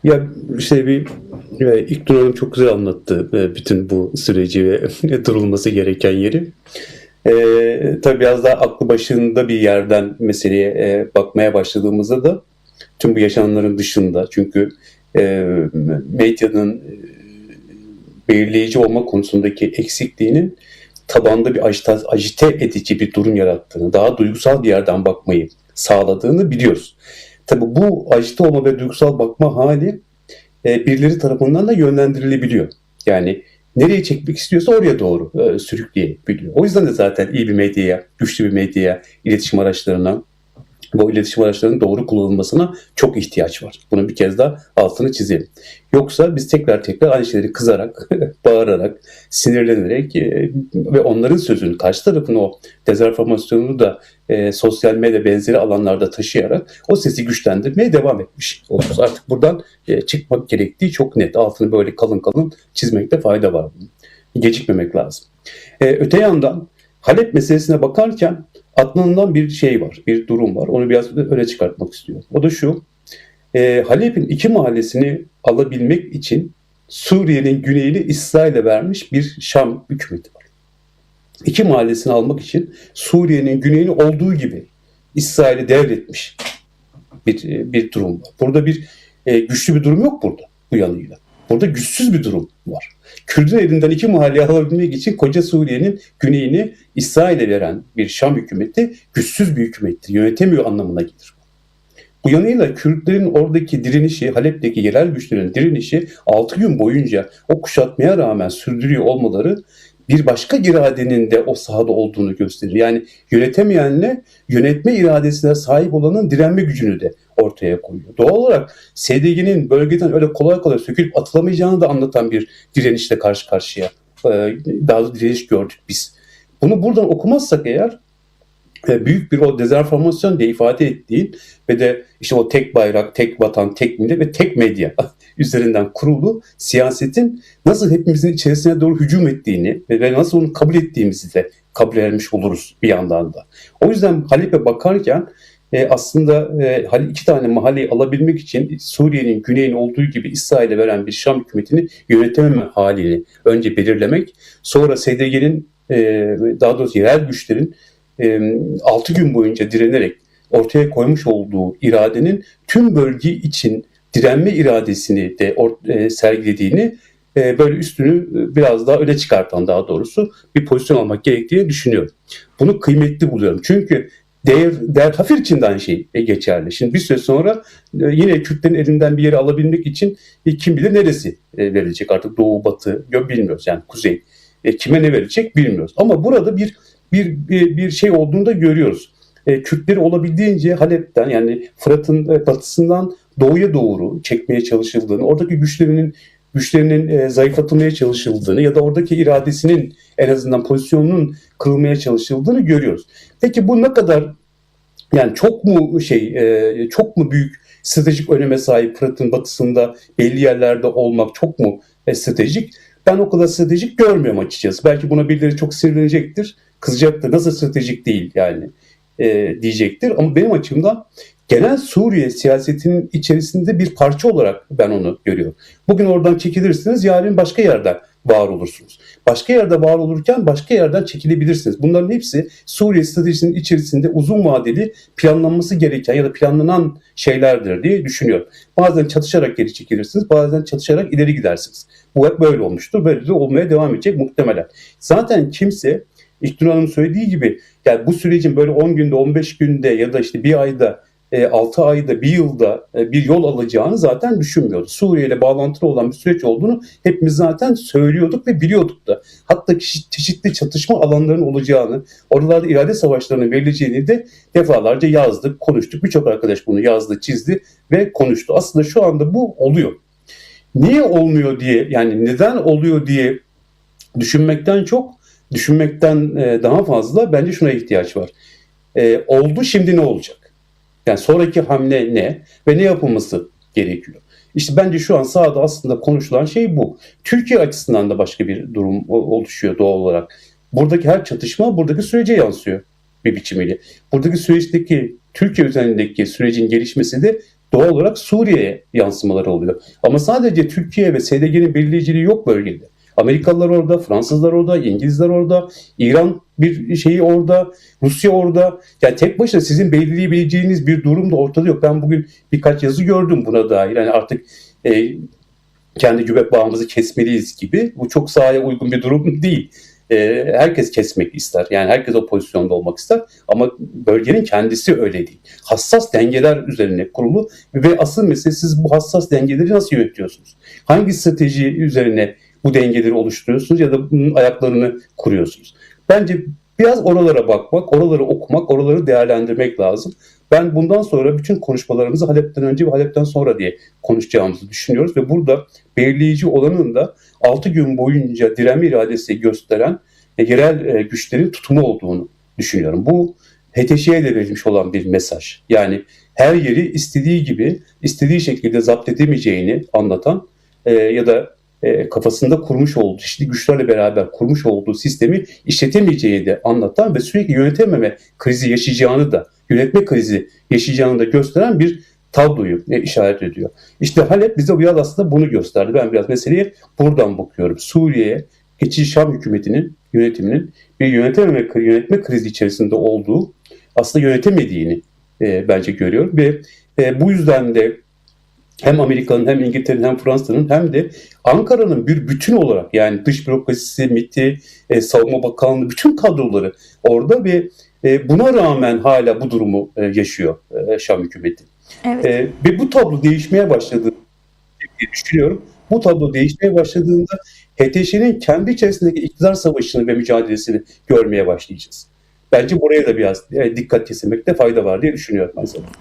Ya işte İlknur Hanım çok güzel anlattı bütün bu süreci ve durulması gereken yeri. Tabii biraz daha aklı başında bir yerden meseleye bakmaya başladığımızda da tüm bu yaşananların dışında, çünkü medyanın belirleyici olma konusundaki eksikliğinin tabanda bir ajite edici bir durum yarattığını, daha duygusal bir yerden bakmayı sağladığını biliyoruz. Tabii bu ajite olma ve duygusal bakma hali birileri tarafından da yönlendirilebiliyor. Yani nereye çekmek istiyorsa oraya doğru sürükleyebiliyor. O yüzden de zaten iyi bir medyaya, güçlü bir medyaya, iletişim araçlarına, bu iletişim araçlarının doğru kullanılmasına çok ihtiyaç var. Bunu bir kez daha altını çizelim. Yoksa biz tekrar tekrar aynı şeyleri kızarak, bağırarak, sinirlenerek ve onların sözünü, karşı tarafın o dezenformasyonunu da sosyal medya benzeri alanlarda taşıyarak o sesi güçlendirmeye devam etmiş oluruz. Artık buradan çıkmak gerektiği çok net. Altını böyle kalın kalın çizmekte fayda var. Gecikmemek lazım. Öte yandan Halep meselesine bakarken aklımdan bir şey var, bir durum var. Onu biraz öne çıkartmak istiyorum. O da şu: Halep'in iki mahallesini alabilmek için Suriye'nin güneyini İsrail'e vermiş bir Şam hükümeti var. İki mahallesini almak için Suriye'nin güneyini olduğu gibi İsrail'e devretmiş bir durum var. Burada güçlü bir durum yok burada bu yanıyla. Burada güçsüz bir durum var. Kürdün elinden iki mahalleyi alabilmek için koca Suriye'nin güneyini İsrail'e veren bir Şam hükümeti güçsüz bir hükümettir. Yönetemiyor anlamına gelir. Bu yanıyla Kürtlerin oradaki direnişi, Halep'teki yerel güçlerin direnişi 6 gün boyunca o kuşatmaya rağmen sürdürüyor olmaları bir başka iradenin de o sahada olduğunu gösterir. Yani yönetemeyenle yönetme iradesine sahip olanın direnme gücünü de ortaya koyuyor. Doğal olarak SDG'nin bölgeden öyle kolay kolay sökülüp atılamayacağını da anlatan bir direnişle karşı karşıya. Daha da direniş gördük biz. Bunu buradan okumazsak eğer büyük bir o dezenformasyon diye ifade ettiğin ve de işte o tek bayrak, tek vatan, tek millet ve tek medya üzerinden kurulu siyasetin nasıl hepimizin içerisine doğru hücum ettiğini ve nasıl onu kabul ettiğimizi de kabul etmiş oluruz bir yandan da. O yüzden Halep'e bakarken aslında iki tane mahalleyi alabilmek için Suriye'nin güneyini olduğu gibi İsrail'e veren bir Şam hükümetini yönetememe halini önce belirlemek, sonra SDG'nin daha doğrusu yerel güçlerin 6 gün boyunca direnerek ortaya koymuş olduğu iradenin tüm bölge için direnme iradesini de sergilediğini, böyle üstünü biraz daha öne çıkartan, daha doğrusu bir pozisyon almak gerektiğini düşünüyorum. Bunu kıymetli buluyorum. Çünkü değer Hafir için de aynı şey geçerli. Şimdi bir süre sonra yine Kürtlerin elinden bir yeri alabilmek için kim bilir neresi verilecek, artık doğu, batı bilmiyoruz, yani kuzey. Kime ne verecek bilmiyoruz. Ama burada bir şey olduğunu da görüyoruz. Kürtleri olabildiğince Halep'ten, yani Fırat'ın batısından doğuya doğru çekmeye çalışıldığını, oradaki güçlerinin zayıflatılmaya çalışıldığını ya da oradaki iradesinin, en azından pozisyonunun kırılmaya çalışıldığını görüyoruz. Peki bu ne kadar, yani çok mu büyük stratejik öneme sahip Fırat'ın batısında belli yerlerde olmak, çok mu stratejik? Ben o kadar stratejik görmüyorum açıkçası. Belki buna birileri çok sinirlenecektir, kızacaktır. Nasıl stratejik değil yani diyecektir. Ama benim açımdan genel Suriye siyasetinin içerisinde bir parça olarak ben onu görüyorum. Bugün oradan çekilirsiniz, yarın başka yerde var olursunuz. Başka yerde var olurken başka yerden çekilebilirsiniz. Bunların hepsi Suriye stratejisinin içerisinde uzun vadeli planlanması gereken ya da planlanan şeylerdir diye düşünüyorum. Bazen çatışarak geri çekilirsiniz, bazen çatışarak ileri gidersiniz. Bu hep böyle olmuştur. Böyle de olmaya devam edecek muhtemelen. Zaten kimse, İlknur Hanım'ın söylediği gibi, yani bu sürecin böyle 10 günde, 15 günde ya da işte bir ayda, 6 ayda, bir yılda bir yol alacağını zaten düşünmüyordu. Suriye ile bağlantılı olan bir süreç olduğunu hepimiz zaten söylüyorduk ve biliyorduk da. Hatta çeşitli çatışma alanlarının olacağını, oralarda irade savaşlarının verileceğini de defalarca yazdık, konuştuk. Birçok arkadaş bunu yazdı, çizdi ve konuştu. Aslında şu anda bu oluyor. Niye olmuyor diye, yani neden oluyor diye düşünmekten daha fazla bence şuna ihtiyaç var. Oldu, şimdi ne olacak? Yani sonraki hamle ne ve ne yapılması gerekiyor? İşte bence şu an sahada aslında konuşulan şey bu. Türkiye açısından da başka bir durum oluşuyor doğal olarak. Buradaki her çatışma buradaki sürece yansıyor bir biçimiyle. Buradaki süreçteki, Türkiye üzerindeki sürecin gelişmesi de doğal olarak Suriye'ye yansımaları oluyor. Ama sadece Türkiye ve SDG'nin belirleyiciliği yok bölgede. Amerikalılar orada, Fransızlar orada, İngilizler orada, İran bir şeyi orada, Rusya orada. Yani tek başına sizin belirleyebileceğiniz bir durum da ortada yok. Ben bugün birkaç yazı gördüm buna dair. Yani artık kendi göbek bağımızı kesmeliyiz gibi. Bu çok sahaya uygun bir durum değil. Herkes kesmek ister. Yani herkes o pozisyonda olmak ister. Ama bölgenin kendisi öyle değil. Hassas dengeler üzerine kurulu ve asıl mesele siz bu hassas dengeleri nasıl yönetiyorsunuz? Hangi strateji üzerine bu dengeleri oluşturuyorsunuz ya da bunun ayaklarını kuruyorsunuz? Bence biraz oralara bakmak, oraları okumak, oraları değerlendirmek lazım. Ben bundan sonra bütün konuşmalarımızı Halep'ten önce ve Halep'ten sonra diye konuşacağımızı düşünüyoruz ve burada belirleyici olanın da 6 gün boyunca direnme iradesi gösteren yerel güçlerin tutumu olduğunu düşünüyorum. Bu HTŞ'ye de verilmiş olan bir mesaj. Yani her yeri istediği gibi, istediği şekilde zapt edemeyeceğini anlatan ya da kafasında kurmuş olduğu, çeşitli güçlerle beraber kurmuş olduğu sistemi işletemeyeceğini de anlatan ve sürekli yönetememe krizi yaşayacağını da, yönetme krizi yaşayacağını da gösteren bir tabloyu işaret ediyor. İşte Halep bize biraz aslında bunu gösterdi. Ben biraz meseleye buradan bakıyorum. Suriye'ye geçici Şam hükümetinin yönetiminin bir yönetme krizi içerisinde olduğu, aslında yönetemediğini bence görüyorum ve bu yüzden de hem Amerika'nın hem İngiltere'nin hem Fransa'nın hem de Ankara'nın bir bütün olarak yani dış bürokrasisi, MİT'i, Savunma Bakanlığı bütün kadroları orada ve buna rağmen hala bu durumu yaşıyor Şam hükümeti. Evet. Ve bu tablo değişmeye başladığını düşünüyorum. Bu tablo değişmeye başladığında HTŞ'nin kendi içerisindeki iktidar savaşını ve mücadelesini görmeye başlayacağız. Bence buraya da biraz dikkat kesilmekte fayda var diye düşünüyorum mesela.